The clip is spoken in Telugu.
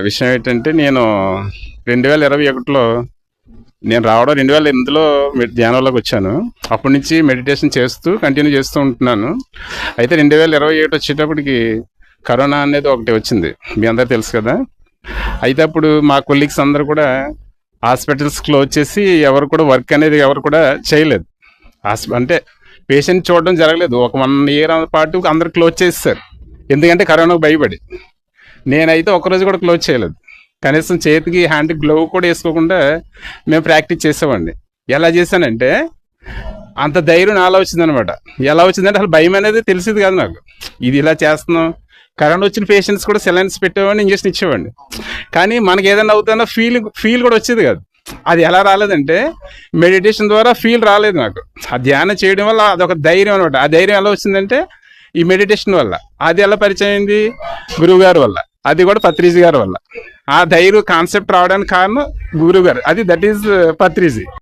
విషయం ఏంటంటే నేను 2021లో నేను రావడం 2008లో ధ్యానంలోకి వచ్చాను. అప్పటి నుంచి మెడిటేషన్ చేస్తూ కంటిన్యూ చేస్తూ ఉంటున్నాను. అయితే 2021 వచ్చేటప్పటికి కరోనా అనేది ఒకటి వచ్చింది, మీ అందరికి తెలుసు కదా. అయితే అప్పుడు మా కొలీగ్స్ అందరూ కూడా హాస్పిటల్స్ క్లోజ్ చేసి ఎవరు కూడా వర్క్ అనేది ఎవరు కూడా చేయలేదు. అంటే పేషెంట్ చూడడం జరగలేదు. ఒక 1 ఇయర్ పాటు అందరు క్లోజ్ చేసేసారు, ఎందుకంటే కరోనాకు భయపడి. నేనైతే ఒక్కరోజు కూడా క్లోజ్ చేయలేదు. కనీసం చేతికి హ్యాండ్ గ్లవ్ కూడా వేసుకోకుండా మేము ప్రాక్టీస్ చేసామండి. ఎలా చేశానంటే అంత ధైర్యం నాలో వచ్చిందనమాట. ఎలా వచ్చిందంటే అసలు భయం అనేది తెలిసింది కాదు నాకు. ఇది ఇలా చేస్తున్నాం. కరోనా వచ్చిన పేషెంట్స్ కూడా సెలైన్స్ పెట్టేవాడిని, ఇంజక్షన్ ఇచ్చేవాడిని. కానీ మనకి ఏదైనా అవుతుందో ఫీల్ కూడా వచ్చేది కాదు. అది ఎలా రాలేదంటే మెడిటేషన్ ద్వారా ఫీల్ రాలేదు నాకు. ఆ ధ్యానం చేయడం వల్ల అదొక ధైర్యం అనమాట. ఆ ధైర్యం ఎలా వచ్చిందంటే ఈ మెడిటేషన్ వల్ల. అది ఎలా పరిచయం అయింది? గురువు గారి వల్ల, అది కూడా పత్రిజీ గారి వల్ల. ఆ ధైర్యం కాన్సెప్ట్ రావడానికి కారణం గురువు గారు. That is Patriji.